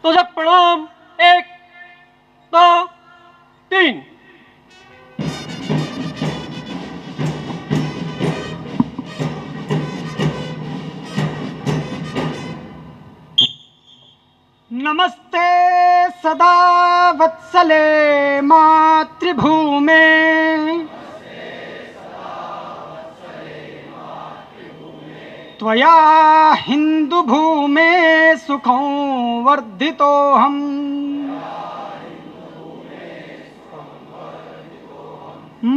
तुझे प्रणाम। 1 2 3। नमस्ते सदा वत्सले मातृभूमे, त्वया हिन्दुभूमे सुखं वर्धितोऽहम्।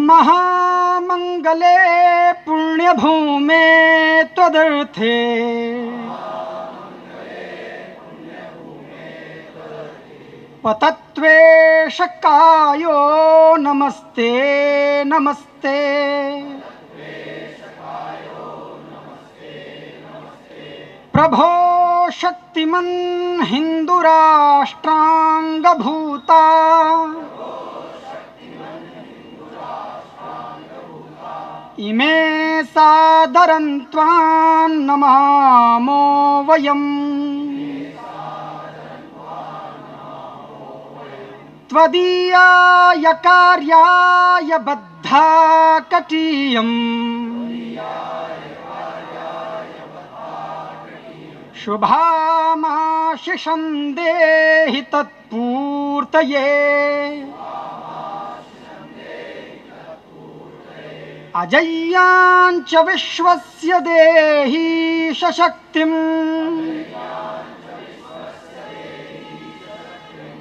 महामंगले पुण्यभूमे त्वदर्थे, पतत्वेशकायो नमस्ते नमस्ते। प्रभो शक्तिमन् हिन्दुराष्ट्राङ्गभूता, इमे सादरं त्वां नमामो वयम्। त्वदीयाय कार्याय बद्धा कटीयम्, शुभामाशिषं देहि तत्पूर्तये। अजय्याञ्च विश्वस्य देहि शक्तिम्,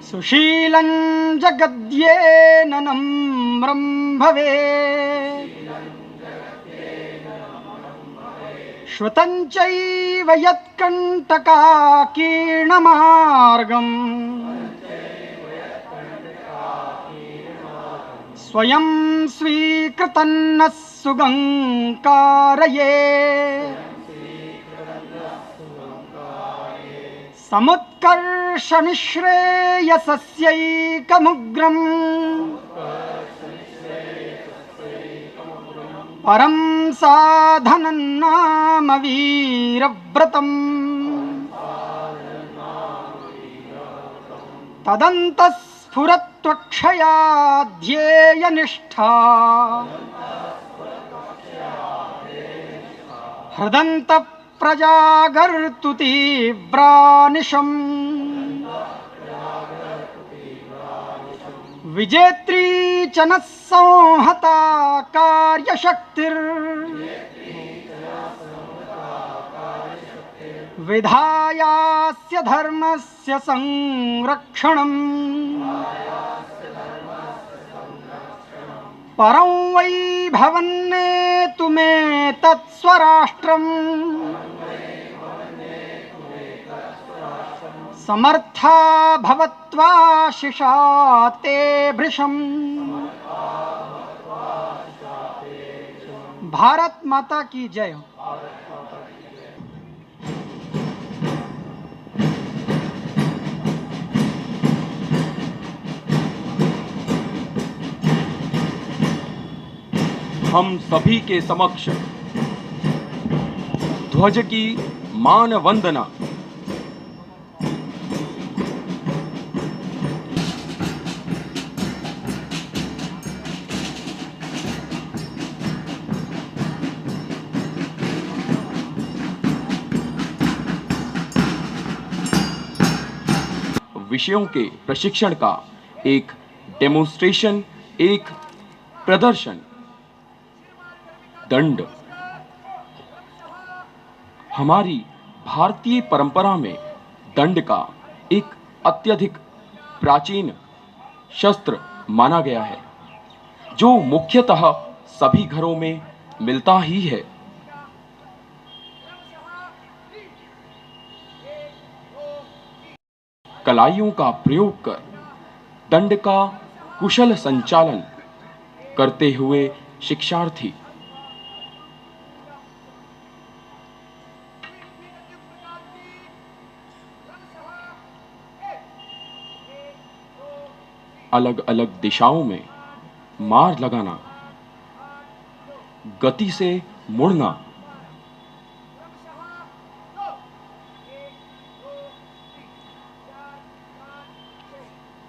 सुशीलं जगद्येन नम्रं भवेत्। श्रुतं चैव यत्कण्टकाकीर्णमार्गम्, स्वयं स्वीकृतन्न सुगङ्कारये। समुत्कर्षनिःश्रेयसस्यैकमुग्रम्, परं साधनं नाम वीरव्रतम्। तदन्तस्फुरत्वक्षया ध्येयनिष्ठा, हृदन्त प्रजागर्तु तीव्रानिशम्। विजेत्री च नः संहता कार्यशक्तिर्, विधायास्य धर्मस्य संरक्षणम्। परं वै भवन्नेतुमेतत्स्वराष्ट्रम्, समर्था भवत्वाशिषा ते भृशम्। भारत माता की जय। हम सभी के समक्ष ध्वज की मान वंदना। विषयों के प्रशिक्षण का एक डेमोन्स्ट्रेशन, एक प्रदर्शन। दंड हमारी भारतीय परंपरा में दंड का एक अत्यधिक प्राचीन शस्त्र माना गया है, जो मुख्यतः सभी घरों में मिलता ही है। कलाइयों का प्रयोग कर दंड का कुशल संचालन करते हुए शिक्षार्थी अलग अलग दिशाओं में मार लगाना, गति से मुड़ना,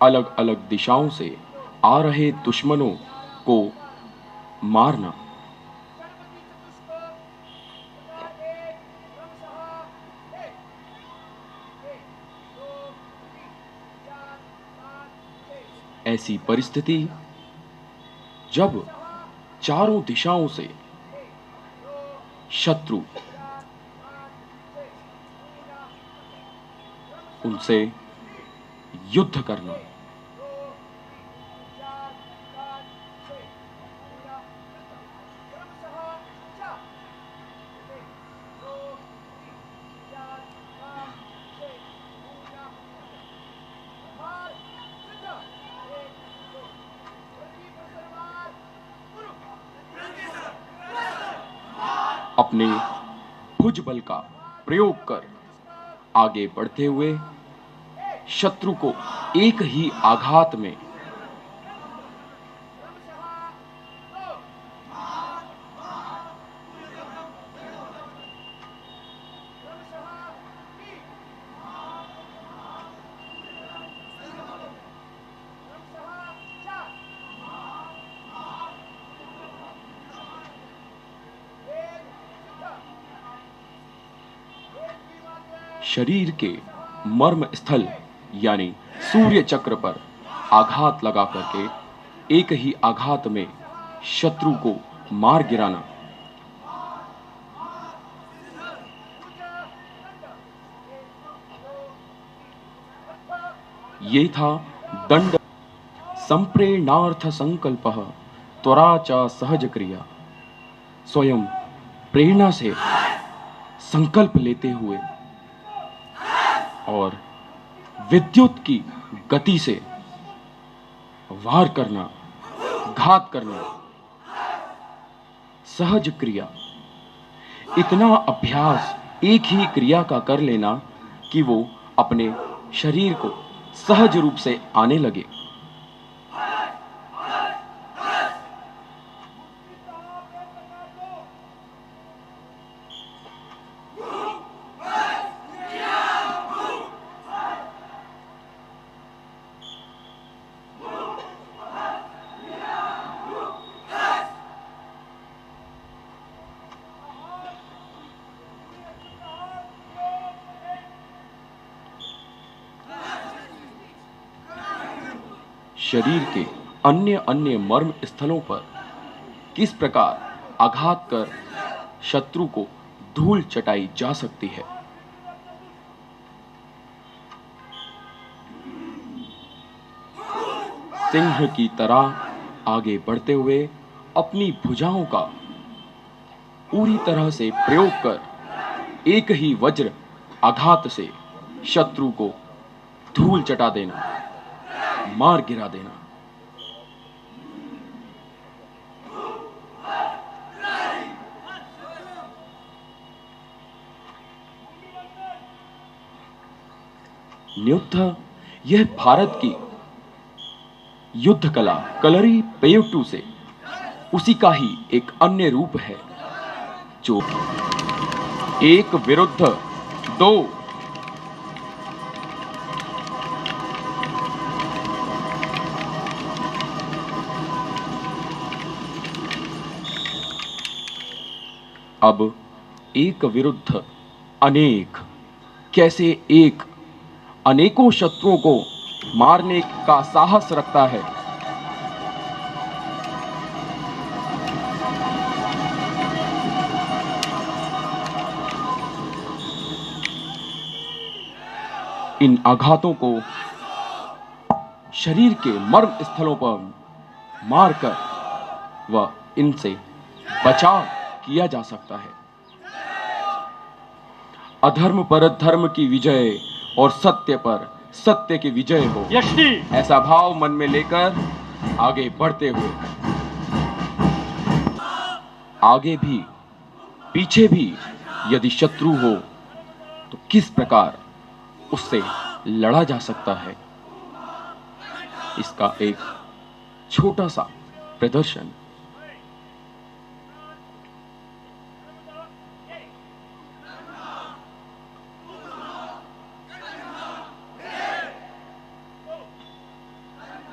अलग अलग दिशाओं से आ रहे दुश्मनों को मारना। ऐसी परिस्थिति जब चारों दिशाओं से शत्रु उनसे युद्ध करना। अपने भुजबल का प्रयोग कर आगे बढ़ते हुए शत्रु को एक ही आघात में शरीर के मर्म स्थल यानी सूर्य चक्र पर आघात लगा करके एक ही आघात में शत्रु को मार गिराना। ये था दंड संप्रेरणार्थ संकल्पः त्वरा च सहज क्रिया। स्वयं प्रेरणा से संकल्प लेते हुए और विद्युत की गति से वार करना, घात करना, सहज क्रिया। इतना अभ्यास एक ही क्रिया का कर लेना कि वो अपने शरीर को सहज रूप से आने लगे। शरीर के अन्य अन्य मर्म स्थलों पर किस प्रकार आघात कर शत्रु को धूल चटाई जा सकती है। सिंह की तरह आगे बढ़ते हुए अपनी भुजाओं का पूरी तरह से प्रयोग कर एक ही वज्र आघात से शत्रु को धूल चटा देना, मार गिरा देना। न्यूत्थ यह भारत की युद्ध कला कलरी पेयुट्टू से उसी का ही एक अन्य रूप है जो एक विरुद्ध दो अब एक विरुद्ध अनेक कैसे एक अनेकों शत्रुओं को मारने का साहस रखता है। इन आघातों को शरीर के मर्म स्थलों पर मारकर वह इनसे बचाव किया जा सकता है। अधर्म पर धर्म की विजय और सत्य पर सत्य की विजय हो, यष्टि ऐसा भाव मन में लेकर आगे बढ़ते हुए आगे भी पीछे भी यदि शत्रु हो तो किस प्रकार उससे लड़ा जा सकता है, इसका एक छोटा सा प्रदर्शन।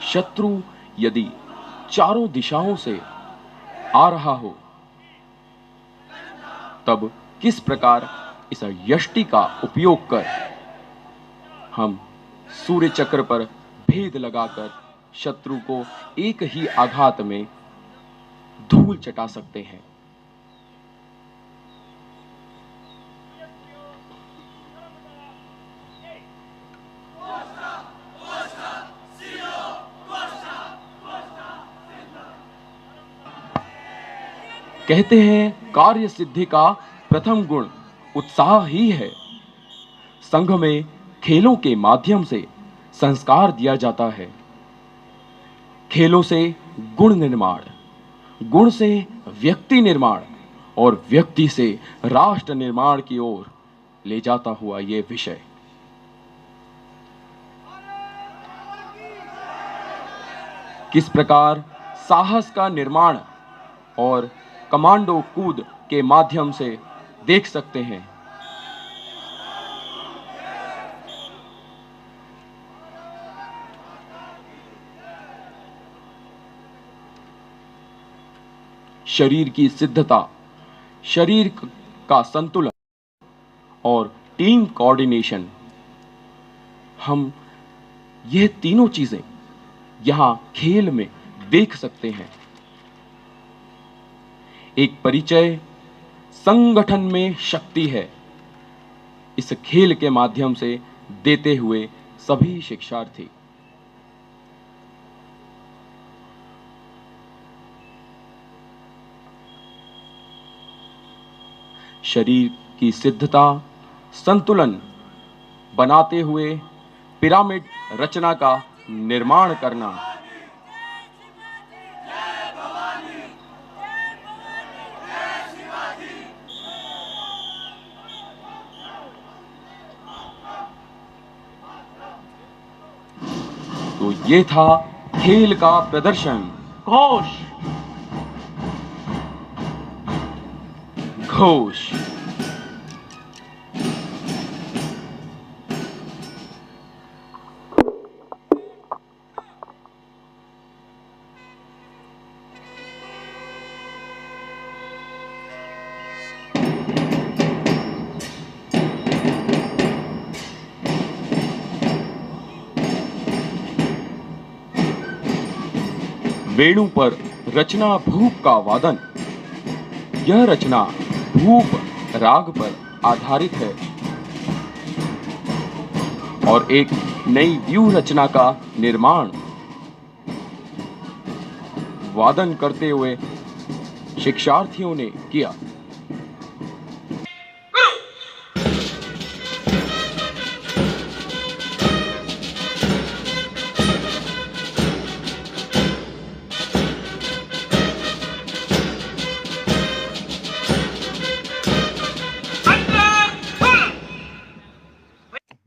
शत्रु यदि चारों दिशाओं से आ रहा हो, तब किस प्रकार इस यष्टि का उपयोग कर हम सूर्य चक्र पर भेद लगाकर शत्रु को एक ही आघात में धूल चटा सकते हैं। कहते हैं कार्य सिद्धि का प्रथम गुण उत्साह ही है। संघ में खेलों के माध्यम से संस्कार दिया जाता है। खेलों से गुण निर्माण, गुण से व्यक्ति निर्माण और व्यक्ति से राष्ट्र निर्माण की ओर ले जाता हुआ यह विषय। किस प्रकार साहस का निर्माण और कमांडो कूद के माध्यम से देख सकते हैं। शरीर की सिद्धता, शरीर का संतुलन और टीम कोऑर्डिनेशन, हम यह तीनों चीजें यहां खेल में देख सकते हैं। एक परिचय संगठन में शक्ति है, इस खेल के माध्यम से देते हुए सभी शिक्षार्थी। शरीर की सिद्धता, संतुलन बनाते हुए पिरामिड रचना का निर्माण करना। तो ये था खेल का प्रदर्शन। घोष, घोष। वेणु पर रचना भूप का वादन। यह रचना भूप राग पर आधारित है और एक नई व्यूह रचना का निर्माण वादन करते हुए शिक्षार्थियों ने किया।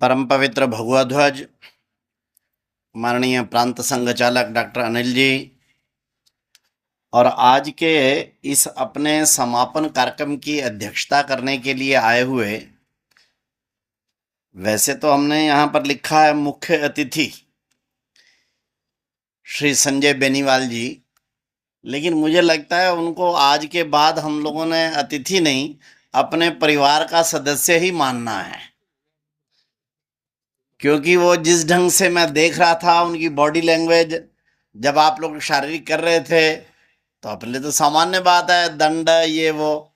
परम पवित्र भगवा ध्वज माननीय प्रांत संघ चालक डॉक्टर अनिल जी और आज के इस अपने समापन कार्यक्रम की अध्यक्षता करने के लिए आए हुए, वैसे तो हमने यहाँ पर लिखा है मुख्य अतिथि श्री संजय बेनीवाल जी, लेकिन मुझे लगता है उनको आज के बाद हम लोगों ने अतिथि नहीं अपने परिवार का सदस्य ही मानना है, क्योंकि वो जिस ढंग से मैं देख रहा था उनकी बॉडी लैंग्वेज, जब आप लोग शारीरिक कर रहे थे तो अपने तो सामान्य बात है, दंड ये वो।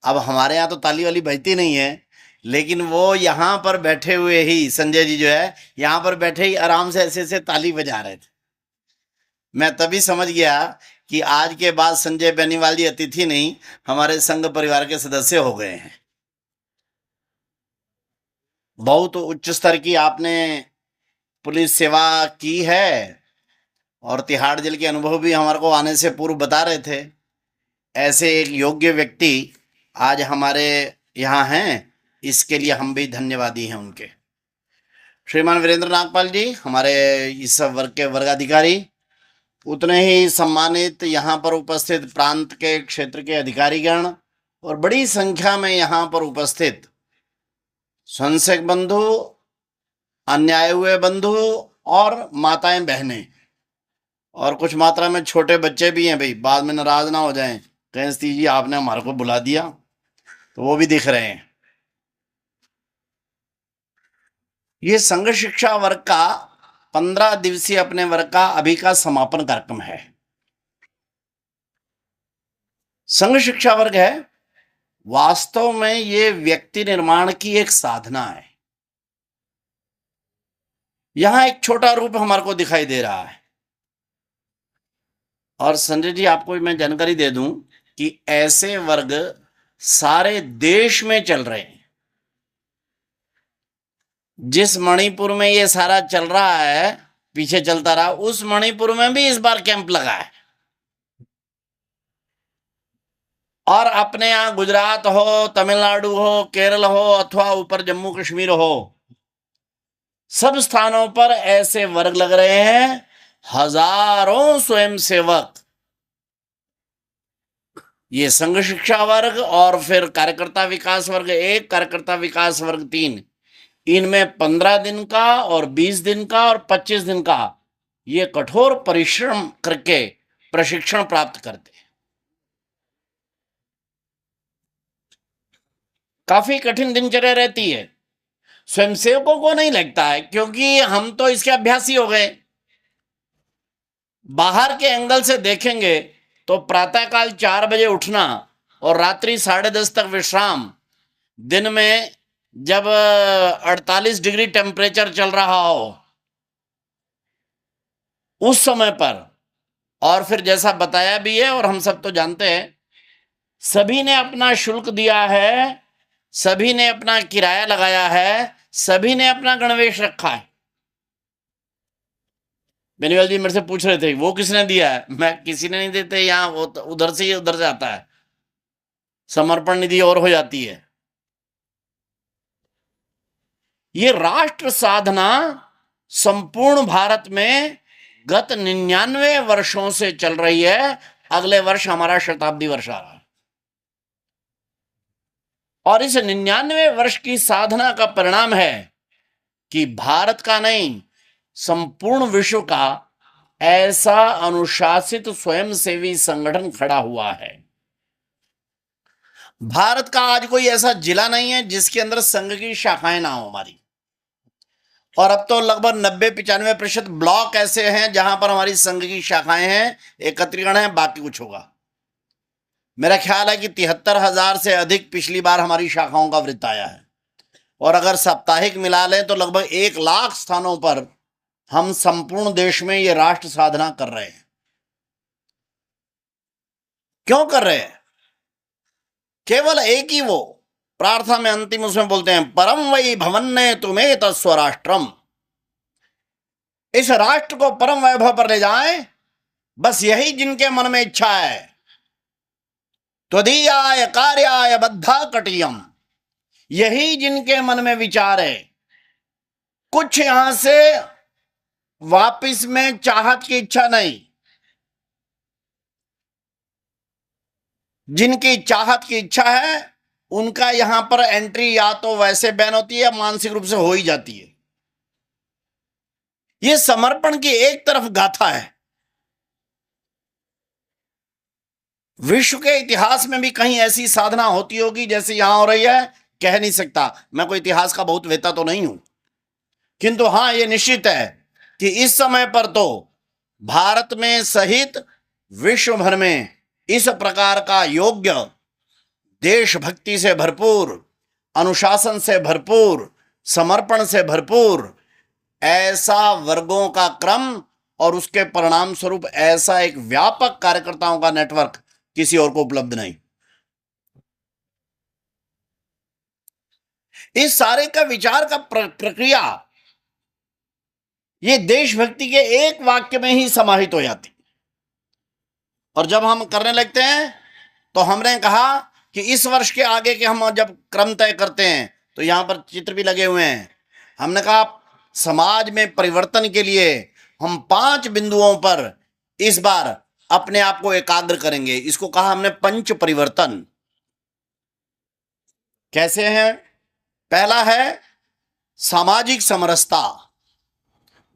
अब हमारे यहाँ तो ताली वाली बजती नहीं है, लेकिन वो यहाँ पर बैठे हुए ही संजय जी जो है यहाँ पर बैठे ही आराम से ऐसे ऐसे ताली बजा रहे थे। मैं तभी समझ गया कि आज के बाद संजय बेनीवाल जी अतिथि नहीं हमारे संघ परिवार के सदस्य हो गए हैं। बहुत उच्च स्तर की आपने पुलिस सेवा की है और तिहाड़ जेल के अनुभव भी हमारे को आने से पूर्व बता रहे थे। ऐसे एक योग्य व्यक्ति आज हमारे यहाँ हैं, इसके लिए हम भी धन्यवादी हैं उनके। श्रीमान वीरेंद्र नागपाल जी हमारे इस वर्ग के वर्गाधिकारी, उतने ही सम्मानित यहाँ पर उपस्थित प्रांत के क्षेत्र के अधिकारीगण और बड़ी संख्या में यहाँ पर उपस्थित स्वयंसेवक बंधु, अन्याय हुए बंधु और माताएं बहनें, और कुछ मात्रा में छोटे बच्चे भी हैं भाई, बाद में नाराज ना हो जाएं, कहें जी आपने हमारे को बुला दिया, तो वो भी दिख रहे हैं। ये संघ शिक्षा वर्ग का 15 दिवसीय अपने वर्ग का अभी का समापन कार्यक्रम है। संघ शिक्षा वर्ग है, वास्तव में ये व्यक्ति निर्माण की एक साधना है। यहां एक छोटा रूप हमारे को दिखाई दे रहा है। और संजय जी आपको मैं जानकारी दे दूं कि ऐसे वर्ग सारे देश में चल रहे हैं। जिस मणिपुर में ये सारा चल रहा है, पीछे चलता रहा, उस मणिपुर में भी इस बार कैंप लगा है। और अपने यहां गुजरात हो, तमिलनाडु हो, केरल हो अथवा ऊपर जम्मू कश्मीर हो, सब स्थानों पर ऐसे वर्ग लग रहे हैं। हजारों स्वयंसेवक, ये संघ शिक्षा वर्ग और फिर कार्यकर्ता विकास वर्ग 1, कार्यकर्ता विकास वर्ग 3, इनमें 15 दिन का और 20 दिन का और 25 दिन का ये कठोर परिश्रम करके प्रशिक्षण प्राप्त करते हैं। काफी कठिन दिनचर्या रहती है, स्वयंसेवकों को नहीं लगता है, क्योंकि हम तो इसके अभ्यासी हो गए। बाहर के एंगल से देखेंगे तो प्रातःकाल 4 बजे उठना और रात्रि 10:30 तक विश्राम, दिन में जब 48 डिग्री टेम्परेचर चल रहा हो उस समय पर, और फिर जैसा बताया भी है और हम सब तो जानते हैं, सभी ने अपना शुल्क दिया है, सभी ने अपना किराया लगाया है, सभी ने अपना गणवेश रखा है। बेनीवाल जी मेरे से पूछ रहे थे वो किसने दिया है, मैं किसी ने नहीं देते, यहाँ वो उधर से आता है, समर्पण निधि और हो जाती है। ये राष्ट्र साधना संपूर्ण भारत में गत 99 वर्षों से चल रही है। अगले वर्ष हमारा शताब्दी वर्ष आ रहा है और इस 99 वर्ष की साधना का परिणाम है कि भारत का नहीं, संपूर्ण विश्व का ऐसा अनुशासित स्वयंसेवी संगठन खड़ा हुआ है। भारत का आज कोई ऐसा जिला नहीं है जिसके अंदर संघ की शाखाएं ना हो हमारी, और अब तो लगभग 90-95% ब्लॉक ऐसे हैं जहां पर हमारी संघ की शाखाएं हैं, एकत्रीकरण है, बाकी कुछ होगा। मेरा ख्याल है कि 73,000 से अधिक पिछली बार हमारी शाखाओं का वृत्त आया है, और अगर साप्ताहिक मिला लें तो लगभग 1 लाख स्थानों पर हम संपूर्ण देश में ये राष्ट्र साधना कर रहे हैं। क्यों कर रहे हैं? केवल एक ही वो प्रार्थना में अंतिम उसमें बोलते हैं, परम वै भवन्ने तुम्हें तस्वराष्ट्रम, इस राष्ट्र को परम वैभव पर ले जाएं, बस यही जिनके मन में इच्छा है। त्वदीयाय कार्याय बद्धा कटियम, यही जिनके मन में विचार है। कुछ यहां से वापिस में चाहत की इच्छा नहीं, जिनकी चाहत की इच्छा है उनका यहां पर एंट्री या तो वैसे बैन होती है या मानसिक रूप से हो ही जाती है। यह समर्पण की एक तरफ गाथा है। विश्व के इतिहास में भी कहीं ऐसी साधना होती होगी जैसे यहां हो रही है, कह नहीं सकता, मैं कोई इतिहास का बहुत वेता तो नहीं हूं, किंतु हां यह निश्चित है कि इस समय पर तो भारत में सहित विश्व भर में इस प्रकार का योग्य, देशभक्ति से भरपूर, अनुशासन से भरपूर, समर्पण से भरपूर ऐसा वर्गों का क्रम और उसके परिणाम स्वरूप ऐसा एक व्यापक कार्यकर्ताओं का नेटवर्क किसी और को उपलब्ध नहीं। इस सारे का विचार का प्रक्रिया ये देशभक्ति के एक वाक्य में ही समाहित हो जाती। और जब हम करने लगते हैं तो हमने कहा कि इस वर्ष के आगे के हम जब क्रम तय करते हैं तो यहां पर चित्र भी लगे हुए हैं। हमने कहा समाज में परिवर्तन के लिए हम 5 बिंदुओं पर इस बार अपने आप को एकाग्र करेंगे। इसको कहा हमने पंच परिवर्तन। कैसे हैं? पहला है सामाजिक समरसता,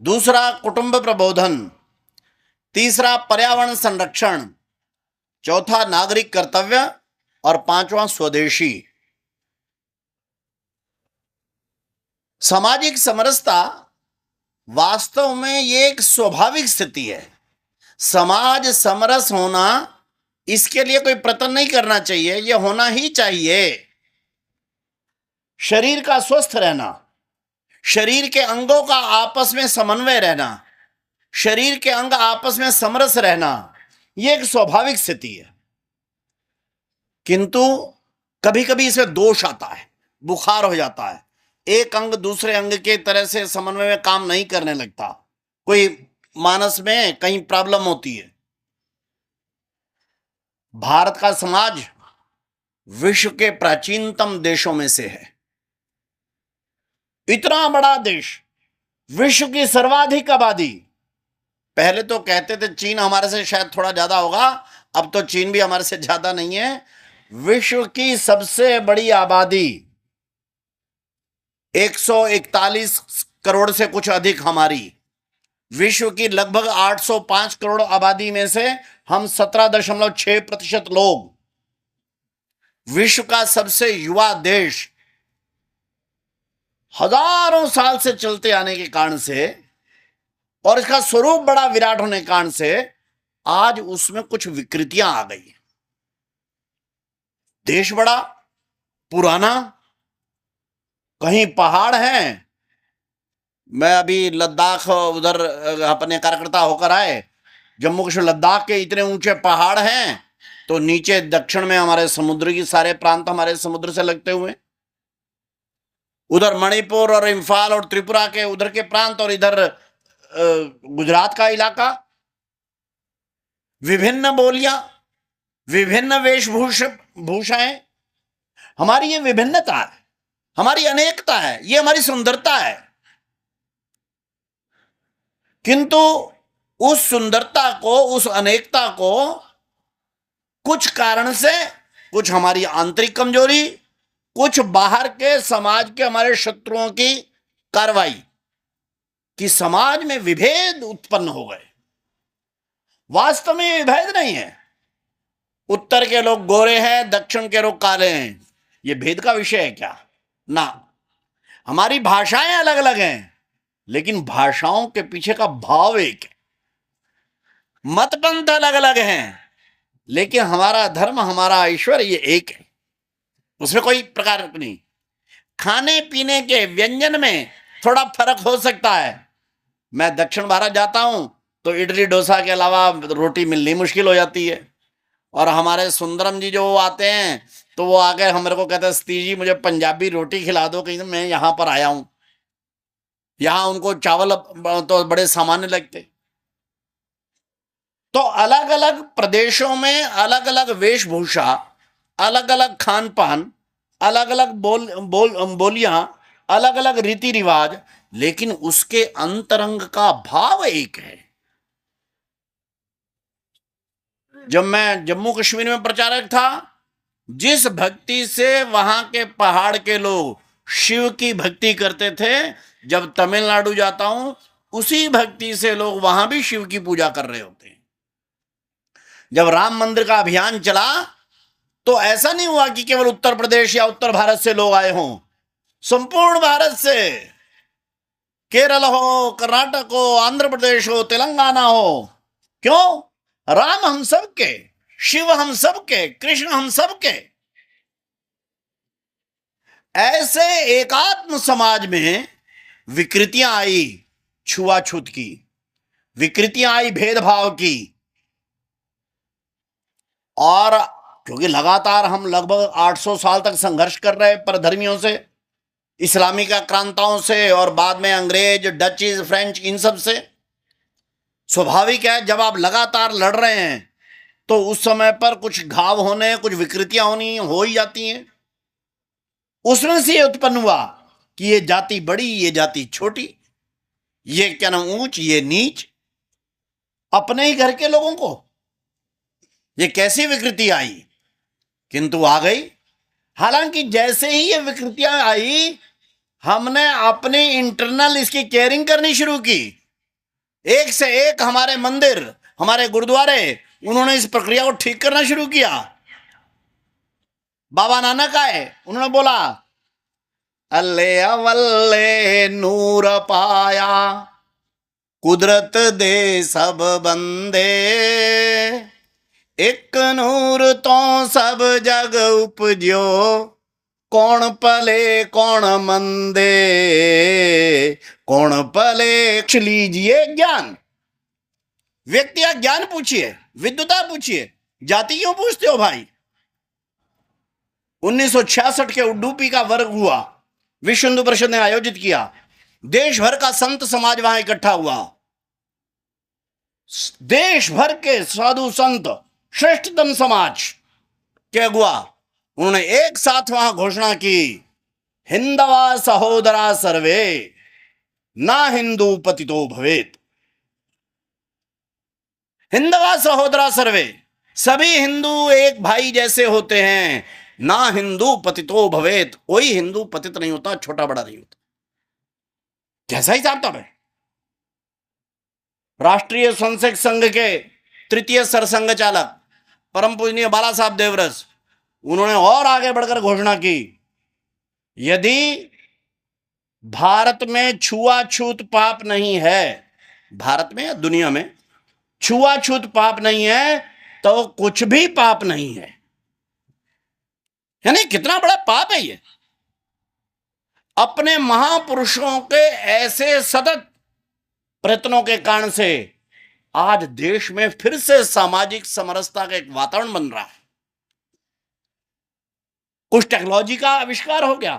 दूसरा कुटुंब प्रबोधन, तीसरा पर्यावरण संरक्षण, चौथा नागरिक कर्तव्य और पांचवा स्वदेशी। सामाजिक समरसता वास्तव में ये एक स्वाभाविक स्थिति है। समाज समरस होना, इसके लिए कोई प्रयत्न नहीं करना चाहिए, यह होना ही चाहिए। शरीर का स्वस्थ रहना, शरीर के अंगों का आपस में समन्वय रहना, शरीर के अंग आपस में समरस रहना, यह एक स्वाभाविक स्थिति है। किंतु कभी कभी इसमें दोष आता है, बुखार हो जाता है, एक अंग दूसरे अंग के तरह से समन्वय में काम नहीं करने लगता, कोई मानस में कहीं प्रॉब्लम होती है। भारत का समाज विश्व के प्राचीनतम देशों में से है। इतना बड़ा देश, विश्व की सर्वाधिक आबादी। पहले तो कहते थे चीन हमारे से शायद थोड़ा ज्यादा होगा, अब तो चीन भी हमारे से ज्यादा नहीं है। विश्व की सबसे बड़ी आबादी 141 करोड़ से कुछ अधिक हमारी। विश्व की लगभग 805 करोड़ आबादी में से हम 17.6% लोग। विश्व का सबसे युवा देश, हजारों साल से चलते आने के कारण से और इसका स्वरूप बड़ा विराट होने के कारण से आज उसमें कुछ विकृतियां आ गई। देश बड़ा पुराना, कहीं पहाड़ हैं। मैं अभी लद्दाख उधर अपने कार्यकर्ता होकर आए, जम्मू कश्मीर लद्दाख के इतने ऊंचे पहाड़ हैं, तो नीचे दक्षिण में हमारे समुद्र की सारे प्रांत हमारे समुद्र से लगते हुए, उधर मणिपुर और इम्फाल और त्रिपुरा के उधर के प्रांत और इधर गुजरात का इलाका, विभिन्न बोलियां, विभिन्न वेशभूषाएं। हमारी ये विभिन्नता है, हमारी अनेकता है, ये हमारी सुंदरता है। किंतु उस सुंदरता को, उस अनेकता को कुछ कारण से, कुछ हमारी आंतरिक कमजोरी, कुछ बाहर के समाज के हमारे शत्रुओं की कार्रवाई कि समाज में विभेद उत्पन्न हो गए। वास्तव में विभेद नहीं है। उत्तर के लोग गोरे हैं, दक्षिण के लोग काले हैं, ये भेद का विषय है क्या? ना, हमारी भाषाएं अलग अलग हैं, लेकिन भाषाओं के पीछे का भाव एक है। मतपंथ अलग अलग हैं, लेकिन हमारा धर्म, हमारा ईश्वर ये एक है, उसमें कोई प्रकार नहीं। खाने पीने के व्यंजन में थोड़ा फर्क हो सकता है। मैं दक्षिण भारत जाता हूं तो इडली डोसा के अलावा रोटी मिलनी मुश्किल हो जाती है, और हमारे सुंदरम जी जो आते हैं तो वो आके हमारे को कहते हैं सतीश जी मुझे पंजाबी रोटी खिला दो, कहीं मैं यहां पर आया हूं। यहां उनको चावल तो बड़े सामान्य लगते। तो अलग अलग प्रदेशों में अलग अलग वेशभूषा, अलग अलग खान पान, अलग अलग बोलियां, अलग अलग रीति रिवाज, लेकिन उसके अंतरंग का भाव एक है। जब मैं जम्मू कश्मीर में प्रचारक था, जिस भक्ति से वहां के पहाड़ के लोग शिव की भक्ति करते थे, जब तमिलनाडु जाता हूं उसी भक्ति से लोग वहां भी शिव की पूजा कर रहे होते हैं। जब राम मंदिर का अभियान चला तो ऐसा नहीं हुआ कि केवल उत्तर प्रदेश या उत्तर भारत से लोग आए हों, संपूर्ण भारत से, केरल हो, कर्नाटक हो, आंध्र प्रदेश हो, तेलंगाना हो। क्यों? राम हम सबके, शिव हम सबके, कृष्ण हम सबके। ऐसे एकात्म समाज में विकृतियां आई, छुआछूत की विकृतियां आई, भेदभाव की। और क्योंकि लगातार हम लगभग 800 साल तक संघर्ष कर रहे परधर्मियों से, इस्लामिक आक्रांताओं से, और बाद में अंग्रेज, डचीज, फ्रेंच, इन सब से। स्वाभाविक है जब आप लगातार लड़ रहे हैं तो उस समय पर कुछ घाव होने, कुछ विकृतियां होनी हो ही जाती हैं। उसमें से ये उत्पन्न हुआ कि ये जाति बड़ी, ये जाति छोटी, ये क्या नाम ऊंच, ये नीच। अपने ही घर के लोगों को ये कैसी विकृति आई? किंतु आ गई। हालांकि जैसे ही ये विकृतियां आई, हमने अपनी इंटरनल इसकी केयरिंग करनी शुरू की। एक से एक हमारे मंदिर, हमारे गुरुद्वारे, उन्होंने इस प्रक्रिया को ठीक करना शुरू किया। बाबा नानक आए, उन्होंने बोला अल्ले अवल्ले नूर पाया, कुदरत दे सब बंदे, एक नूर तो सब जग उपजो, कौन पले कौन मंदे, कौन पले। लीजिए ज्ञान, व्यक्ति का ज्ञान पूछिए, विद्वता पूछिए, जाति क्यों पूछते हो भाई? 1966 के उडुपी का वर्ग हुआ, विश्व हिंदू परिषद ने आयोजित किया, देश भर का संत समाज वहां इकट्ठा हुआ, देश भर के साधु संत, श्रेष्ठतम समाज के अगुआ, उन्होंने एक साथ वहां घोषणा की, हिंदवा सहोदरा सर्वे, ना हिंदू पतितो भवेत। हिंदवा सहोदरा सर्वे, सभी हिंदू एक भाई जैसे होते हैं, ना हिंदू पतितो भवेत, कोई हिंदू पतित नहीं होता, छोटा बड़ा नहीं होता। कैसा हिसाब तब है? राष्ट्रीय स्वयंसेवक संघ के तृतीय सरसंघ चालक परम पूजनीय बाला साहब देवरस, उन्होंने और आगे बढ़कर घोषणा की, यदि भारत में छुआछूत पाप नहीं है, भारत में या दुनिया में छुआछूत पाप नहीं है, तो कुछ भी पाप नहीं है। यानी कितना बड़ा पाप है ये। अपने महापुरुषों के ऐसे सतत प्रयत्नों के कारण से आज देश में फिर से सामाजिक समरसता का एक वातावरण बन रहा है। कुछ टेक्नोलॉजी का आविष्कार हो गया,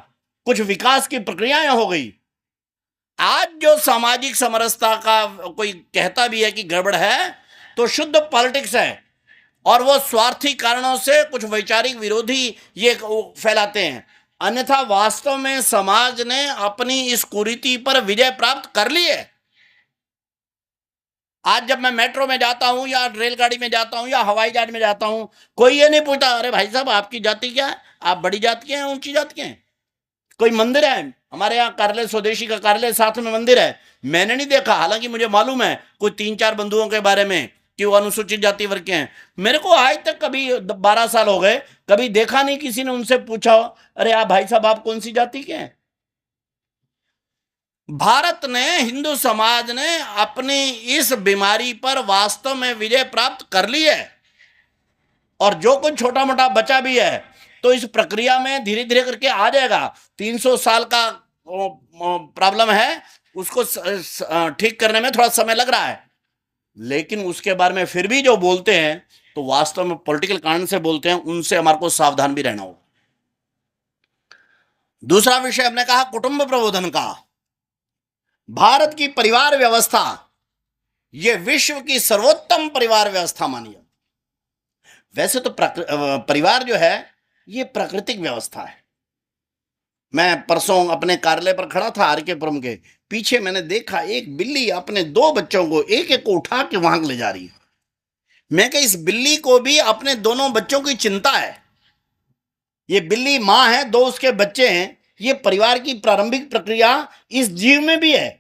कुछ विकास की प्रक्रियाएं हो गई। आज जो सामाजिक समरसता का कोई कहता भी है कि गड़बड़ है, तो शुद्ध पॉलिटिक्स है, और वो स्वार्थी कारणों से कुछ वैचारिक विरोधी ये फैलाते हैं। अन्यथा वास्तव में समाज ने अपनी इस कुरीति पर विजय प्राप्त कर ली है। आज जब मैं मेट्रो में जाता हूं या रेलगाड़ी में जाता हूं या हवाई जहाज में जाता हूं, कोई ये नहीं पूछता अरे भाई साहब आपकी जाति क्या है, आप बड़ी जात के हैं ऊंची जात के हैं। कोई मंदिर है, हमारे यहाँ कार्यालय स्वदेशी का कार्यालय साथ में मंदिर है, मैंने नहीं देखा, हालांकि मुझे मालूम है कोई 3-4 बंधुओं के बारे में कि वो अनुसूचित जाति वर्ग के हैं। मेरे को आज तक कभी 12 साल हो गए, कभी देखा नहीं किसी ने उनसे पूछा अरे आप भाई साहब आप कौन सी जाति के हैं। भारत ने, हिंदू समाज ने अपनी इस बीमारी पर वास्तव में विजय प्राप्त कर ली है, और जो कुछ छोटा मोटा बचा भी है तो इस प्रक्रिया में धीरे धीरे करके आ जाएगा। 300 साल का प्रॉब्लम है, उसको ठीक करने में थोड़ा समय लग रहा है, लेकिन उसके बारे में फिर भी जो बोलते हैं तो वास्तव में पॉलिटिकल कारण से बोलते हैं, उनसे हमारे को सावधान भी रहना होगा। दूसरा विषय हमने कहा कुटुंब प्रबोधन का। भारत की परिवार व्यवस्था यह विश्व की सर्वोत्तम परिवार व्यवस्था मानी जाती। वैसे तो परिवार जो है ये प्राकृतिक व्यवस्था है। मैं परसों अपने कार्यालय पर खड़ा था आरकेपुरम के पीछे, मैंने देखा एक बिल्ली अपने 2 बच्चों को एक एक को उठा के वहां ले जा रही है। मैं कहा इस बिल्ली को भी अपने दोनों बच्चों की चिंता है। ये बिल्ली मां है, 2 उसके बच्चे हैं। ये परिवार की प्रारंभिक प्रक्रिया इस जीव में भी है।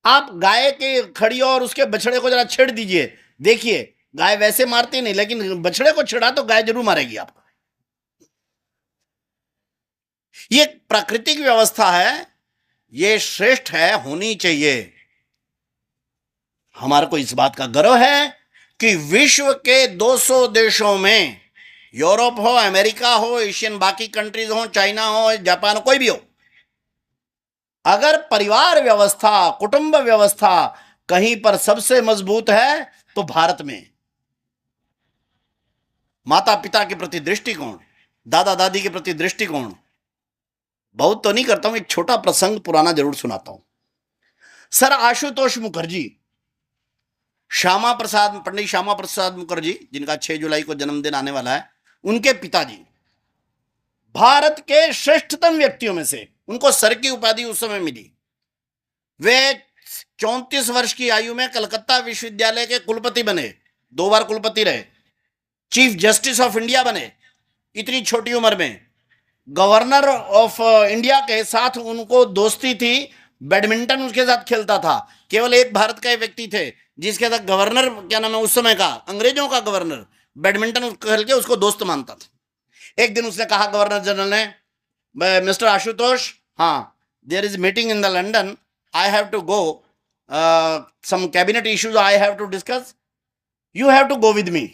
आप गाय के खड़ी और उसके बछड़े को जरा छेड़ दीजिए, देखिए गाय वैसे मारती नहीं, लेकिन बछड़े को छेड़ा तो गाय जरूर मारेगी आपको। ये प्राकृतिक व्यवस्था है, ये श्रेष्ठ है, होनी चाहिए। हमारे को इस बात का गर्व है कि विश्व के 200 देशों में, यूरोप हो, अमेरिका हो, एशियन बाकी कंट्रीज हो, चाइना हो, जापान हो, कोई भी हो, अगर परिवार व्यवस्था, कुटुंब व्यवस्था कहीं पर सबसे मजबूत है तो भारत में। माता पिता के प्रति दृष्टिकोण, दादा दादी के प्रति दृष्टिकोण, बहुत तो नहीं करता हूं, एक छोटा प्रसंग पुराना जरूर सुनाता हूं। सर आशुतोष मुखर्जी, पंडित श्यामा प्रसाद मुखर्जी, जिनका 6 जुलाई को जन्मदिन आने वाला है, उनके पिताजी भारत के श्रेष्ठतम व्यक्तियों में से, उनको सर की उपाधि उस समय मिली। वे 34 वर्ष की आयु में कलकत्ता विश्वविद्यालय के कुलपति बने, 2 बार कुलपति रहे, चीफ जस्टिस ऑफ इंडिया बने इतनी छोटी उम्र में। गवर्नर ऑफ इंडिया के साथ उनको दोस्ती थी, बैडमिंटन उसके साथ खेलता था। केवल एक भारत का व्यक्ति थे जिसके अंदर गवर्नर, क्या नाम है उस समय का, अंग्रेजों का गवर्नर, बैडमिंटन खेल के उसको दोस्त मानता था। एक दिन उसने कहा गवर्नर जनरल ने, मिस्टर आशुतोष, हाँ, there is meeting in the London, I have to go, some cabinet issues I have to discuss, you have to go with me.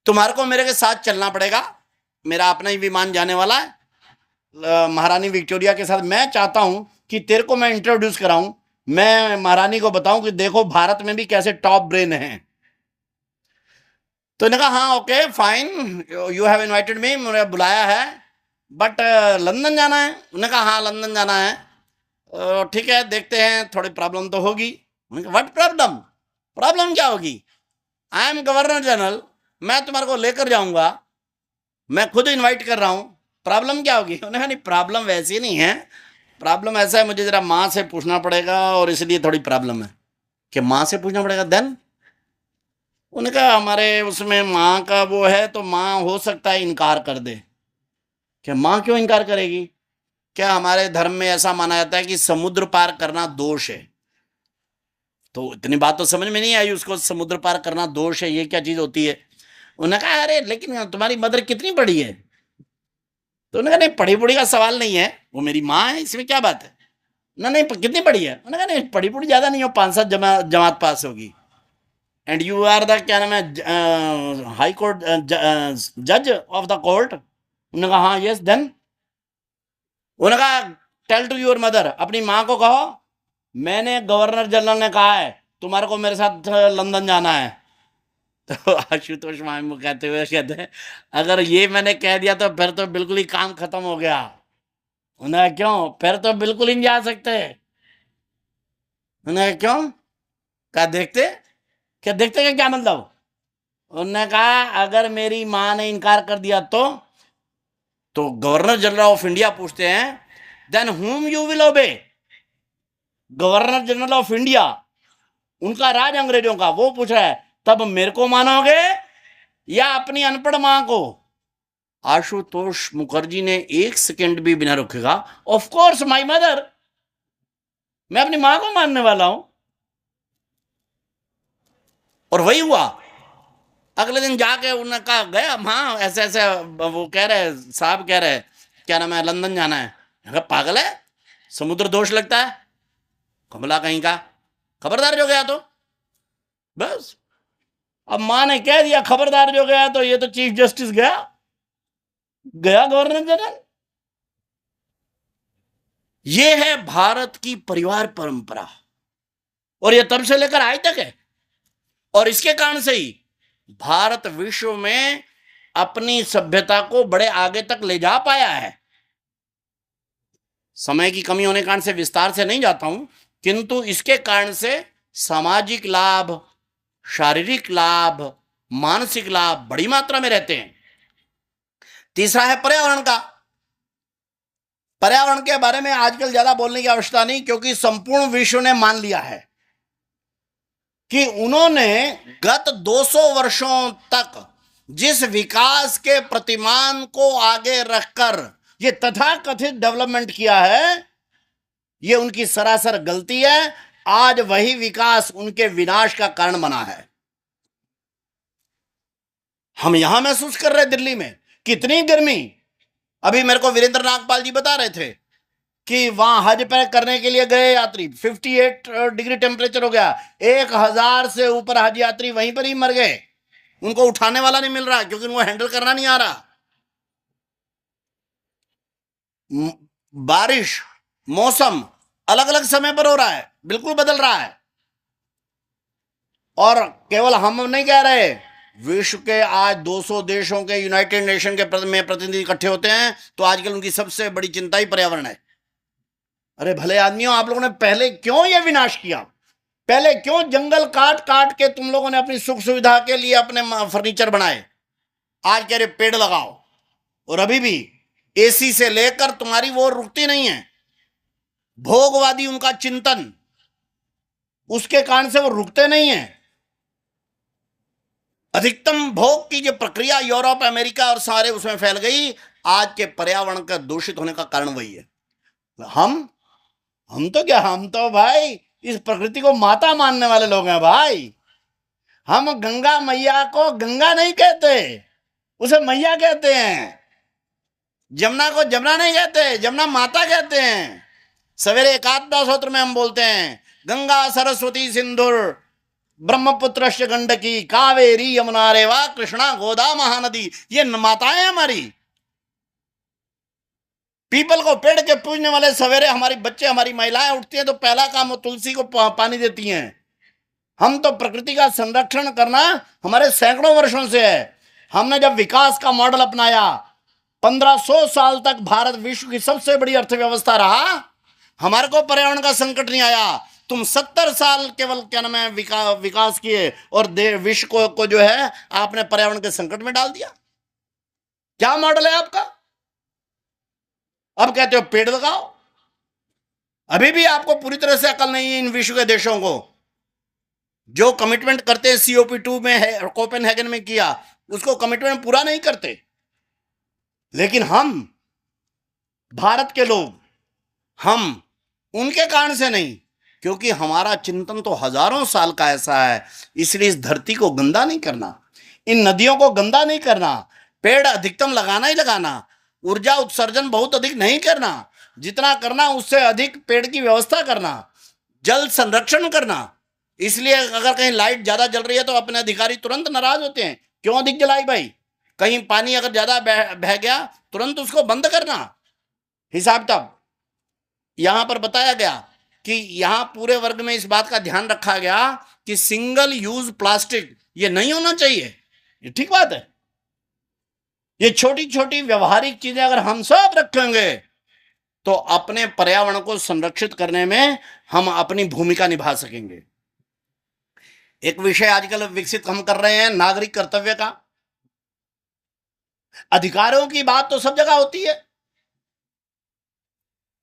तुम्हारे को मेरे के साथ चलना पड़ेगा, मेरा अपना ही विमान जाने वाला है महारानी विक्टोरिया के साथ। मैं चाहता हूं कि तेरे को मैं इंट्रोड्यूस कराऊं, मैं महारानी को बताऊं कि देखो भारत में भी कैसे टॉप ब्रेन है। तो इन्होंने कहा हाँ okay fine, you have invited me, मुझे बुलाया है, बट लंदन जाना है। उन्होंने कहा हाँ लंदन जाना है, ठीक है देखते हैं, थोड़ी प्रॉब्लम तो होगी। What problem? प्रॉब्लम क्या होगी? आई एम गवर्नर जनरल, मैं तुम्हारे को लेकर जाऊंगा, मैं खुद इनवाइट कर रहा हूं, प्रॉब्लम क्या होगी? उन्होंने कहा नहीं प्रॉब्लम वैसी नहीं है, प्रॉब्लम ऐसा है मुझे जरा माँ से पूछना पड़ेगा और इसलिए थोड़ी प्रॉब्लम है। कि माँ से पूछना पड़ेगा? देन उन्होंने कहा हमारे उसमें माँ का वो है, तो माँ हो सकता है इनकार कर दे। कि माँ क्यों इनकार करेगी? क्या हमारे धर्म में ऐसा माना जाता है कि समुद्र पार करना दोष है। तो इतनी बात तो समझ में नहीं आई उसको, समुद्र पार करना दोष है, ये क्या चीज होती है। उन्होंने कहा अरे लेकिन तुम्हारी मदर कितनी बड़ी है? तो उन्होंने कहा नहीं पढ़ी बुढ़ी का सवाल नहीं है, वो मेरी माँ है, इसमें क्या बात है। ना नहीं कितनी पढ़ी है? उन्होंने कहा नहीं पढ़ी बुढ़ी ज्यादा नहीं हो, 5-7 जमात पास होगी। एंड यू आर द क्या नाम है हाई कोर्ट जज ऑफ द कोर्ट? उन्होंने कहा हाँ यस। देन उन्होंने कहा टेल टू योर मदर, अपनी माँ को कहो मैंने गवर्नर जनरल ने कहा है तुम्हारे को मेरे साथ लंदन जाना है। तो आशुतोष मामू कहते हैं अगर ये मैंने कह दिया तो फिर तो बिल्कुल ही काम खत्म हो गया। उन्होंने क्यों? फिर तो बिल्कुल ही नहीं जा सकते। उन्होंने क्यों? कहा देखते क्या? देखते क्या मतलब? उन्होंने कहा अगर मेरी माँ ने इनकार कर दिया तो गवर्नर जनरल ऑफ इंडिया पूछते हैं then whom you will obey? Governor general of India, उनका राज अंग्रेजों का, वो पूछ रहा है तब मेरे को मानोगे या अपनी अनपढ़ मां को? आशुतोष मुखर्जी ने 1 सेकंड भी बिना रुकेगा ऑफ कोर्स माय मदर, मैं अपनी मां को मानने वाला हूं। और वही हुआ। अगले दिन जाके उन्होंने कहा गया हाँ ऐसे ऐसे, वो कह रहे साहब कह रहे क्या नाम है लंदन जाना है। पागल है, समुद्र दोष लगता है, कमला कहीं का, खबरदार जो गया तो बस। अब मां ने कह दिया खबरदार जो गया, तो ये तो चीफ जस्टिस गया गवर्नर जनरल। ये है भारत की परिवार परंपरा, और ये तब से लेकर आज तक है। और इसके कारण से ही भारत विश्व में अपनी सभ्यता को बड़े आगे तक ले जा पाया है। समय की कमी होने के कारण से विस्तार से नहीं जाता हूं, किंतु इसके कारण से सामाजिक लाभ, शारीरिक लाभ, मानसिक लाभ बड़ी मात्रा में रहते हैं। तीसरा है पर्यावरण का। पर्यावरण के बारे में आजकल ज्यादा बोलने की आवश्यकता नहीं, क्योंकि संपूर्ण विश्व ने मान लिया है कि उन्होंने गत 200 वर्षों तक जिस विकास के प्रतिमान को आगे रखकर ये तथाकथित डेवलपमेंट किया है, ये उनकी सरासर गलती है। आज वही विकास उनके विनाश का कारण बना है। हम यहां महसूस कर रहे दिल्ली में कितनी गर्मी। अभी मेरे को वीरेंद्र नागपाल जी बता रहे थे कि वहां हज पे करने के लिए गए यात्री, 58 डिग्री टेम्परेचर हो गया, 1000 से ऊपर हज यात्री वहीं पर ही मर गए। उनको उठाने वाला नहीं मिल रहा क्योंकि उनको हैंडल करना नहीं आ रहा। बारिश, मौसम अलग अलग समय पर हो रहा है, बिल्कुल बदल रहा है। और केवल हम नहीं कह रहे, विश्व के आज 200 देशों के यूनाइटेड नेशन के में प्रतिनिधि इकट्ठे होते हैं, तो आजकल उनकी सबसे बड़ी चिंता ही पर्यावरण है। अरे भले आदमियों, आप लोगों ने पहले क्यों ये विनाश किया? पहले क्यों जंगल काट काट के तुम लोगों ने अपनी सुख सुविधा के लिए अपने फर्नीचर बनाए? आज कह रहे पेड़ लगाओ, और अभी भी एसी से लेकर तुम्हारी वो रुकती नहीं है। भोगवादी उनका चिंतन, उसके कारण से वो रुकते नहीं है। अधिकतम भोग की जो प्रक्रिया यूरोप, अमेरिका और सारे उसमें फैल गई, आज के पर्यावरण का दूषित होने का कारण वही है। हम तो क्या, हम तो भाई इस प्रकृति को माता मानने वाले लोग हैं भाई। हम गंगा मैया को गंगा नहीं कहते, उसे मैया कहते हैं। जमुना को जमुना नहीं कहते, जमुना माता कहते हैं। सवेरे एकादश स्तोत्र में हम बोलते हैं गंगा सरस्वती सिंधुर ब्रह्मपुत्रश्च गंडकी कावेरी यमुना रेवा कृष्णा गोदा महानदी। ये माताएं हमारी। पीपल को पेड़ के पूजने वाले सवेरे हमारी बच्चे हमारी महिलाएं उठती हैं तो पहला काम वो तुलसी को पानी देती हैं। हम तो प्रकृति का संरक्षण करना हमारे सैकड़ों वर्षों से है। हमने जब विकास का मॉडल अपनाया, 1500 साल तक भारत विश्व की सबसे बड़ी अर्थव्यवस्था रहा, हमारे को पर्यावरण का संकट नहीं आया। तुम 70 साल केवल क्या नाम है विकास किए और विश्व को जो है आपने पर्यावरण के संकट में डाल दिया। क्या मॉडल है आपका? अब कहते हो पेड़ लगाओ। अभी भी आपको पूरी तरह से अकल नहीं है इन विश्व के देशों को। जो कमिटमेंट करते हैं COP2 में है, कोपेनहेगन में किया, उसको कमिटमेंट पूरा नहीं करते। लेकिन हम भारत के लोग, हम उनके कारण से नहीं, क्योंकि हमारा चिंतन तो हजारों साल का ऐसा है। इसलिए इस धरती को गंदा नहीं करना, इन नदियों को गंदा नहीं करना, पेड़ अधिकतम लगाना ही लगाना, ऊर्जा उत्सर्जन बहुत अधिक नहीं करना, जितना करना उससे अधिक पेड़ की व्यवस्था करना, जल संरक्षण करना। इसलिए अगर कहीं लाइट ज्यादा जल रही है तो अपने अधिकारी तुरंत नाराज होते हैं, क्यों अधिक जलाई भाई? कहीं पानी अगर ज्यादा बह गया तुरंत उसको बंद करना। हिसाब किताब यहां पर बताया गया कि यहां पूरे वर्ग में इस बात का ध्यान रखा गया कि सिंगल यूज प्लास्टिक ये नहीं होना चाहिए। ये ठीक बात है। ये छोटी छोटी व्यवहारिक चीजें अगर हम सब रखेंगे तो अपने पर्यावरण को संरक्षित करने में हम अपनी भूमिका निभा सकेंगे। एक विषय आजकल विकसित हम कर रहे हैं, नागरिक कर्तव्य का। अधिकारों की बात तो सब जगह होती है।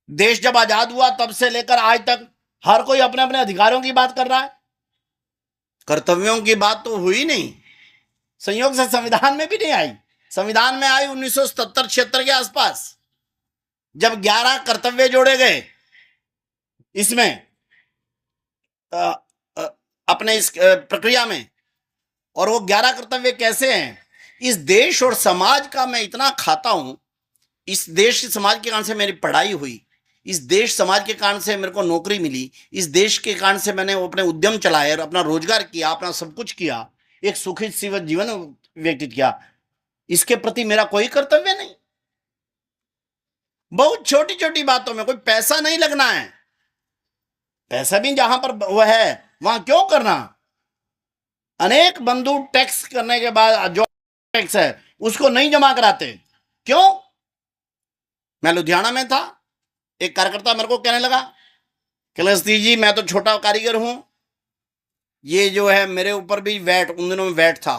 देश जब आजाद हुआ तब से लेकर आज तक हर कोई अपने अपने अधिकारों की बात कर रहा है, कर्तव्यों की बात तो हुई नहीं। संयोग से संविधान में भी नहीं आई। संविधान में आई 1977-76 के आसपास, जब 11 कर्तव्य जोड़े गए इसमें अपने इस प्रक्रिया में। और वो 11 कर्तव्य कैसे हैं? इस देश और समाज का मैं इतना खाता हूं, इस देश समाज के कारण से मेरी पढ़ाई हुई, इस देश समाज के कारण से मेरे को नौकरी मिली, इस देश के कारण से मैंने अपने उद्यम चलाए और अपना रोजगार किया, अपना सब कुछ किया, एक सुखी जीवन व्यतीत किया। इसके प्रति मेरा कोई कर्तव्य नहीं। बहुत छोटी छोटी बातों में कोई पैसा नहीं लगना है। पैसा भी जहां पर वह है वहां क्यों करना? अनेक बंधु टैक्स करने के बाद जो टैक्स है उसको नहीं जमा कराते, क्यों? मैं लुधियाना में था, एक कार्यकर्ता मेरे को कहने लगा कि सतीश जी मैं तो छोटा कारीगर हूं, ये जो है मेरे ऊपर भी वैट, उन दिनों में वैट था,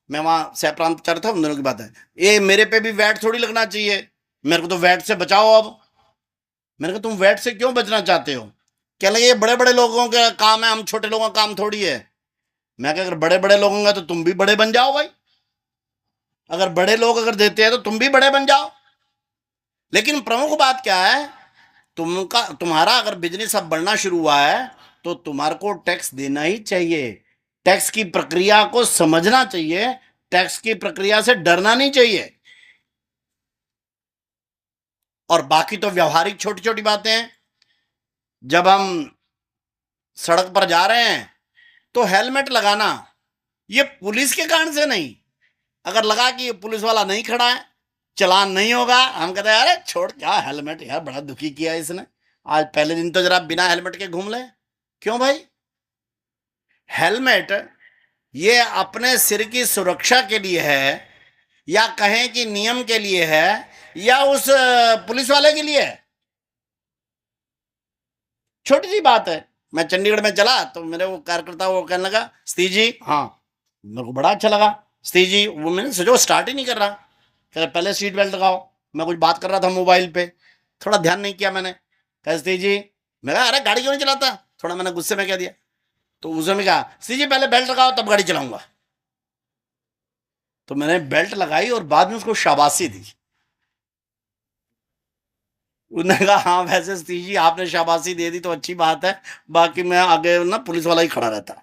मैं वहां सहप्रांत कर था, उन दिनों की बात है, ये मेरे पे भी वैट थोड़ी लगना चाहिए, मेरे को तो वैट से बचाओ। अब मैंने कहा तुम वैट से क्यों बचना चाहते हो? क्या लगे ये बड़े बड़े लोगों का काम है, हम छोटे लोगों का काम थोड़ी है। मैं कहा अगर बड़े बड़े लोग होंगे तो तुम भी बड़े बन जाओ भाई, अगर बड़े लोग अगर देते हैं तो तुम भी बड़े बन जाओ। लेकिन प्रमुख बात क्या है, तुम्हारा अगर बिजनेस अब बढ़ना शुरू हुआ है तो तुम्हारे को टैक्स देना ही चाहिए, टैक्स की प्रक्रिया को समझना चाहिए, टैक्स की प्रक्रिया से डरना नहीं चाहिए। और बाकी तो व्यवहारिक छोटी छोटी बातें हैं। जब हम सड़क पर जा रहे हैं तो हेलमेट लगाना, ये पुलिस के कारण से नहीं, अगर लगा कि ये पुलिस वाला नहीं खड़ा है चालान नहीं होगा, हम कहते हैं अरे छोड़ क्या हेलमेट, यार बड़ा दुखी किया इसने, आज पहले दिन तो जरा बिना हेलमेट के घूम ले। क्यों भाई? हेलमेट ये अपने सिर की सुरक्षा के लिए है, या कहें कि नियम के लिए है, या उस पुलिस वाले के लिए है? छोटी सी बात है। मैं चंडीगढ़ में चला तो मेरे वो कार्यकर्ता वो कहने लगा सतीश जी, हाँ मेरे को बड़ा अच्छा लगा सतीश जी, वो मैंने सोचा स्टार्ट ही नहीं कर रहा, कह पहले सीट बेल्ट लगाओ। मैं कुछ बात कर रहा था मोबाइल पे, थोड़ा ध्यान नहीं किया मैंने, कहा सतीश जी, मैं कहा अरे गाड़ी क्यों नहीं चलाता, थोड़ा मैंने गुस्से में कह दिया। तो उसने कहा सतीश जी पहले बेल्ट लगाओ तब गाड़ी चलाऊंगा। तो मैंने बेल्ट लगाई और बाद में उसको शाबाशी दी। उन्होंने कहा हाँ वैसे सतीश जी आपने शाबाशी दे दी तो अच्छी बात है, बाकी मैं आगे ना पुलिस वाला ही खड़ा रहता।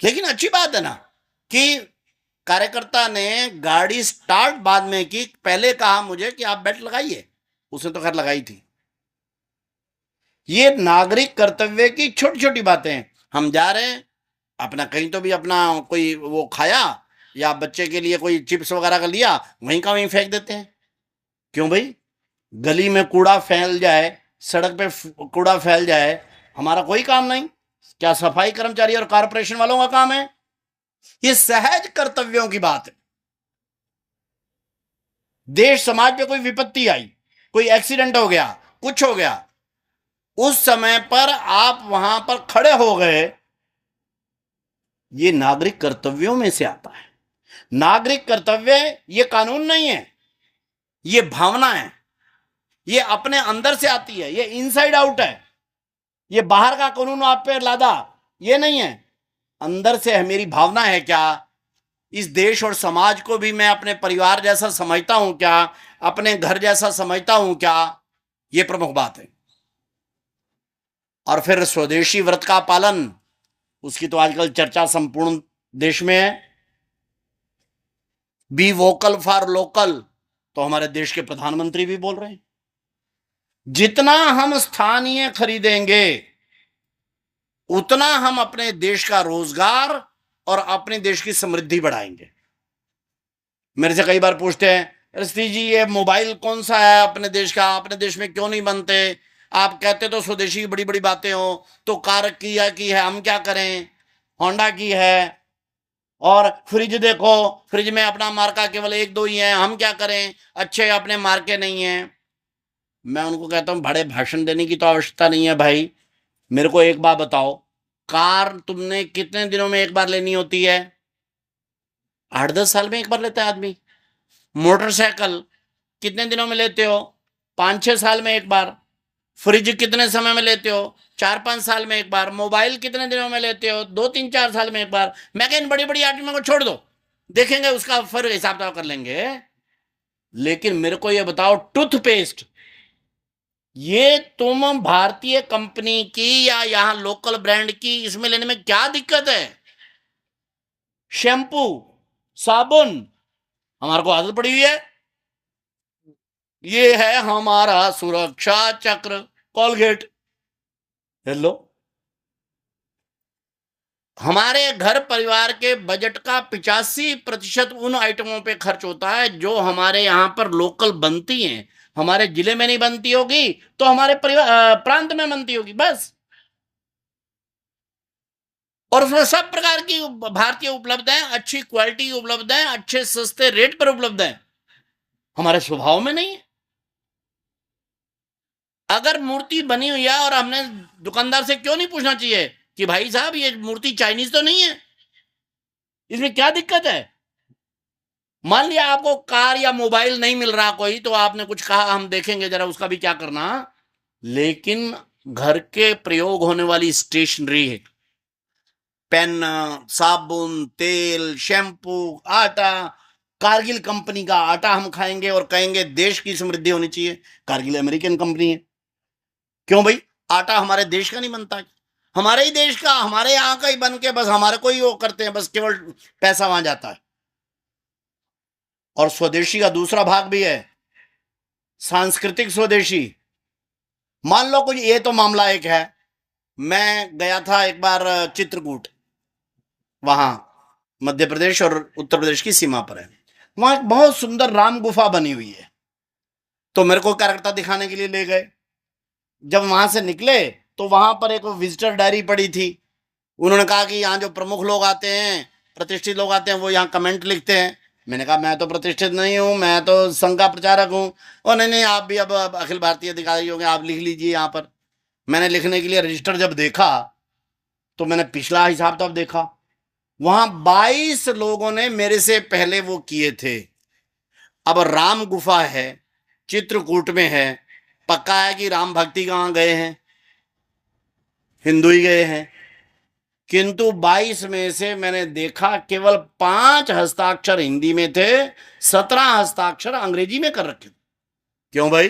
लेकिन अच्छी बात है ना कि कार्यकर्ता ने गाड़ी स्टार्ट बाद में की, पहले कहा मुझे कि आप बेल्ट लगाइए, उसने तो खैर लगाई थी। ये नागरिक कर्तव्य की छोटी छोटी बातें हैं। हम जा रहे हैं अपना कहीं तो भी अपना कोई वो खाया या बच्चे के लिए कोई चिप्स वगैरह का लिया, वहीं का वहीं फेंक देते हैं। क्यों भाई? गली में कूड़ा फैल जाए, सड़क पे कूड़ा फैल जाए, हमारा कोई काम नहीं? क्या सफाई कर्मचारी और कारपोरेशन वालों का काम है? ये सहज कर्तव्यों की बात है। देश समाज पे कोई विपत्ति आई, कोई एक्सीडेंट हो गया, कुछ हो गया, उस समय पर आप वहां पर खड़े हो गए, ये नागरिक कर्तव्यों में से आता है। नागरिक कर्तव्य ये कानून नहीं है, ये भावना है, ये अपने अंदर से आती है, ये इनसाइड आउट है। ये बाहर का कानून आप पे लादा ये नहीं है, अंदर से है। मेरी भावना है क्या, इस देश और समाज को भी मैं अपने परिवार जैसा समझता हूं क्या, अपने घर जैसा समझता हूं क्या, ये प्रमुख बात है। और फिर स्वदेशी व्रत का पालन, उसकी तो आजकल चर्चा संपूर्ण देश में है। बी वोकल फॉर लोकल, तो हमारे देश के प्रधानमंत्री भी बोल रहे हैं। जितना हम स्थानीय खरीदेंगे उतना हम अपने देश का रोजगार और अपने देश की समृद्धि बढ़ाएंगे। मेरे से कई बार पूछते हैं सतीश जी ये मोबाइल कौन सा है अपने देश का, अपने देश में क्यों नहीं बनते? आप कहते तो स्वदेशी की बड़ी बड़ी बातें हो, तो कार की है, हम क्या करें? होंडा की है। और फ्रिज देखो, फ्रिज में अपना मार्का केवल एक दो ही है, हम क्या करें? अच्छे अपने मार्के नहीं है। मैं उनको कहता हूं बड़े भाषण देने की तो आवश्यकता नहीं है भाई। मेरे को एक बात बताओ, कार तुमने कितने दिनों में एक बार लेनी होती है? 8-10 साल में एक बार लेता है आदमी। मोटरसाइकिल कितने दिनों में लेते हो? 5-6 साल में एक बार। फ्रिज कितने समय में लेते हो? 4-5 साल में एक बार। मोबाइल कितने दिनों में लेते हो? 2-3-4 साल में एक बार। मैं कह इन बड़ी बड़ी आइटमों को छोड़ दो, देखेंगे उसका फिर हिसाब किताब कर लेंगे। लेकिन मेरे को ये बताओ, टूथपेस्ट ये तुम भारतीय कंपनी की या यहां लोकल ब्रांड की, इसमें लेने में क्या दिक्कत है? शैम्पू, साबुन, हमारे को आदत पड़ी हुई है। ये है हमारा सुरक्षा चक्र, कोलगेट। हेलो, हमारे घर परिवार के बजट का 85% उन आइटमों पे खर्च होता है जो हमारे यहां पर लोकल बनती हैं। हमारे जिले में नहीं बनती होगी तो हमारे परिवार प्रांत में बनती होगी, बस। और उसमें सब प्रकार की भारतीय उपलब्ध है, अच्छी क्वालिटी उपलब्ध है, अच्छे सस्ते रेट पर उपलब्ध है। हमारे स्वभाव में नहीं है। अगर मूर्ति बनी हुई है और हमने दुकानदार से क्यों नहीं पूछना चाहिए कि भाई साहब ये मूर्ति चाइनीज तो नहीं है, इसमें क्या दिक्कत है? मान लिया आपको कार या मोबाइल नहीं मिल रहा कोई, तो आपने कुछ कहा हम देखेंगे जरा उसका भी क्या करना। लेकिन घर के प्रयोग होने वाली स्टेशनरी है, पेन, साबुन, तेल, शैम्पू, आटा, कारगिल कंपनी का आटा हम खाएंगे और कहेंगे देश की समृद्धि होनी चाहिए। कारगिल अमेरिकन कंपनी है। क्यों भाई? आटा हमारे देश का नहीं बनता? हमारे ही देश का, हमारे यहाँ का ही बन के बस हमारे को ही वो करते हैं, बस केवल पैसा वहां जाता है। और स्वदेशी का दूसरा भाग भी है, सांस्कृतिक स्वदेशी। मान लो कुछ, ये तो मामला एक है। मैं गया था एक बार चित्रकूट, वहां मध्य प्रदेश और उत्तर प्रदेश की सीमा पर है। वहां एक बहुत सुंदर राम गुफा बनी हुई है, तो मेरे को कार्यकर्ता दिखाने के लिए ले गए। जब वहां से निकले तो वहां पर एक विजिटर डायरी पड़ी थी। उन्होंने कहा कि यहाँ जो प्रमुख लोग आते हैं, प्रतिष्ठित लोग आते हैं, वो यहाँ कमेंट लिखते हैं। मैंने कहा मैं तो प्रतिष्ठित नहीं हूँ, मैं तो संघ का प्रचारक हूँ। और नहीं नहीं, आप भी अब अखिल भारतीय अधिकारी होंगे, आप लिख लीजिए यहाँ पर। मैंने लिखने के लिए रजिस्टर जब देखा तो मैंने पिछला हिसाब तब देखा, वहां 22 लोगों ने मेरे से पहले वो किए थे। अब राम गुफा है, चित्रकूट में है, पक्का है कि राम भक्ति कहाँ गए हैं? हिंदू ही गए हैं। किंतु 22 में से मैंने देखा केवल 5 हस्ताक्षर हिंदी में थे, 17 हस्ताक्षर अंग्रेजी में कर रखे थे। क्यों भाई?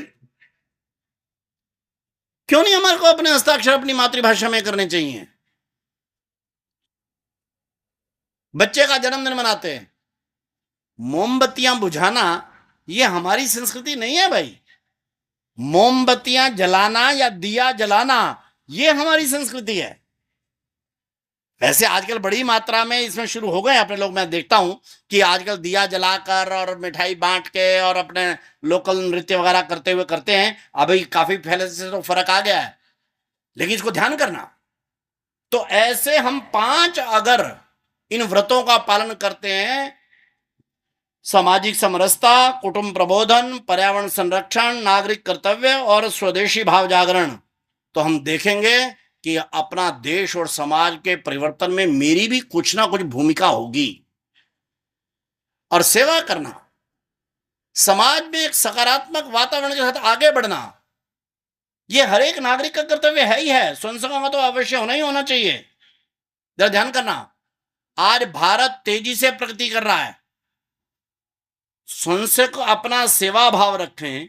क्यों नहीं हमारे को अपने हस्ताक्षर अपनी मातृभाषा में करने चाहिए? बच्चे का जन्मदिन मनाते हैं, मोमबत्तियां बुझाना ये हमारी संस्कृति नहीं है भाई। मोमबत्तियां जलाना या दिया जलाना ये हमारी संस्कृति है। वैसे आजकल बड़ी मात्रा में इसमें शुरू हो गए अपने लोग, मैं देखता हूं कि आजकल दिया जलाकर और मिठाई बांट के और अपने लोकल नृत्य वगैरह करते हुए करते हैं। अभी काफी पहले से तो फर्क आ गया है, लेकिन इसको ध्यान करना। तो ऐसे हम 5 अगर इन व्रतों का पालन करते हैं, सामाजिक समरसता, कुटुंब प्रबोधन, पर्यावरण संरक्षण, नागरिक कर्तव्य और स्वदेशी भाव जागरण, तो हम देखेंगे कि अपना देश और समाज के परिवर्तन में मेरी भी कुछ ना कुछ भूमिका होगी। और सेवा करना, समाज में एक सकारात्मक वातावरण के साथ आगे बढ़ना, यह हर एक नागरिक का कर्तव्य है ही है। स्वयं सेवा में तो अवश्य होना ही होना चाहिए। जरा ध्यान करना, आज भारत तेजी से प्रगति कर रहा है। स्वयं से अपना सेवा भाव रखें,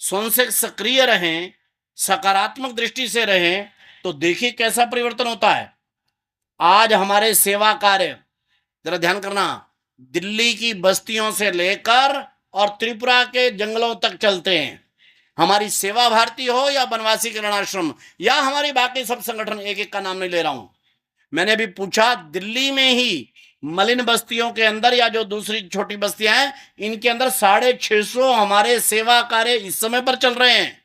स्वयं से सक्रिय रहें, सकारात्मक दृष्टि से रहें, तो देखिए कैसा परिवर्तन होता है। आज हमारे सेवा कार्य, जरा ध्यान करना, दिल्ली की बस्तियों से लेकर और त्रिपुरा के जंगलों तक चलते हैं। हमारी सेवा भारती हो या बनवासी कल्याण आश्रम या हमारी बाकी सब संगठन, एक एक का नाम नहीं ले रहा हूं। मैंने अभी पूछा, दिल्ली में ही मलिन बस्तियों के अंदर या जो दूसरी छोटी बस्तियां हैं, इनके अंदर 650 हमारे सेवा कार्य इस समय पर चल रहे हैं।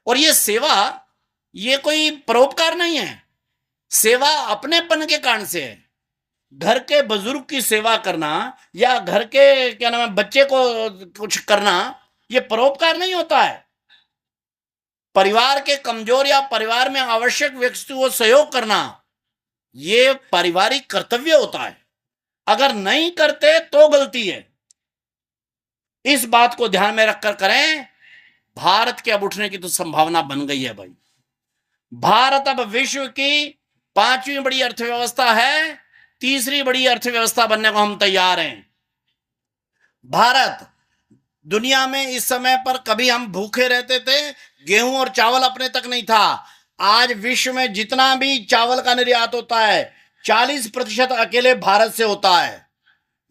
और ये सेवा, ये कोई परोपकार नहीं है, सेवा अपनेपन के कारण से है। घर के बुजुर्ग की सेवा करना या घर के क्या नाम है बच्चे को कुछ करना, ये परोपकार नहीं होता है। परिवार के कमजोर या परिवार में आवश्यक व्यक्ति को सहयोग करना, ये पारिवारिक कर्तव्य होता है। अगर नहीं करते तो गलती है। इस बात को ध्यान में रखकर करें। भारत के अब उठने की तो संभावना बन गई है भाई। भारत अब विश्व की 5वीं बड़ी अर्थव्यवस्था है, 3री बड़ी अर्थव्यवस्था बनने को हम तैयार हैं। भारत दुनिया में इस समय पर कभी हम भूखे रहते थे, गेहूं और चावल अपने तक नहीं था। आज विश्व में जितना भी चावल का निर्यात होता है, 40% अकेले भारत से होता है।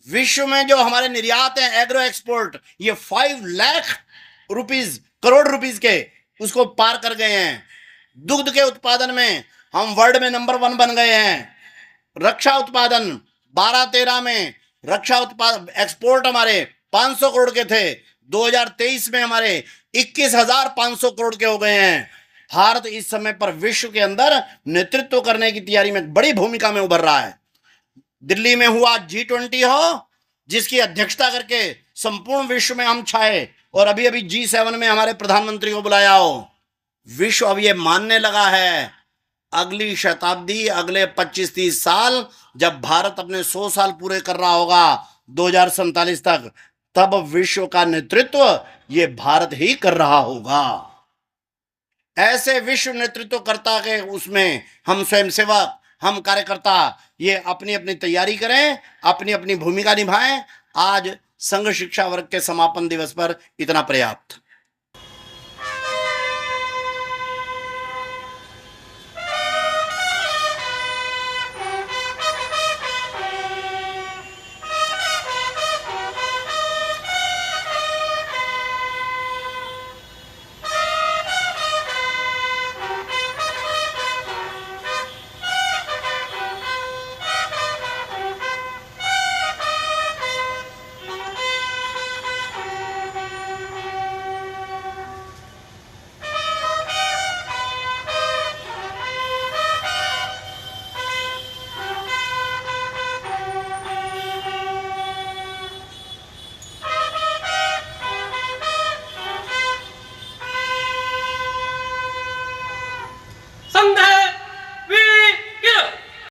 विश्व में जो हमारे निर्यात है एग्रो एक्सपोर्ट, ये 5 लाख करोड़ रुपीस के उसको पार कर गए हैं। दुग्ध के उत्पादन में हम वर्ल्ड में नंबर 1 बन गए हैं। रक्षा उत्पादन 12-13 में रक्षा उत्पादन एक्सपोर्ट हमारे 500 करोड़ के थे, 2023 में हमारे 21,500 करोड़ के हो गए हैं। भारत इस समय पर विश्व के अंदर नेतृत्व करने की तैयारी में बड़ी भूमिका में उभर रहा है। दिल्ली में हुआ G20 हो, जिसकी अध्यक्षता करके संपूर्ण विश्व में हम छाए, और अभी अभी G7 में हमारे प्रधानमंत्री को बुलाया हो। विश्व अब ये मानने लगा है, अगली शताब्दी, अगले 25-30 साल, जब भारत अपने 100 साल पूरे कर रहा होगा 2047 तक, तब विश्व का नेतृत्व ये भारत ही कर रहा होगा। ऐसे विश्व नेतृत्वकर्ता के उसमें हम स्वयंसेवक, हम कार्यकर्ता, ये अपनी अपनी तैयारी करें, अपनी अपनी भूमिका निभाएं। आज संघ शिक्षा वर्ग के समापन दिवस पर इतना पर्याप्त।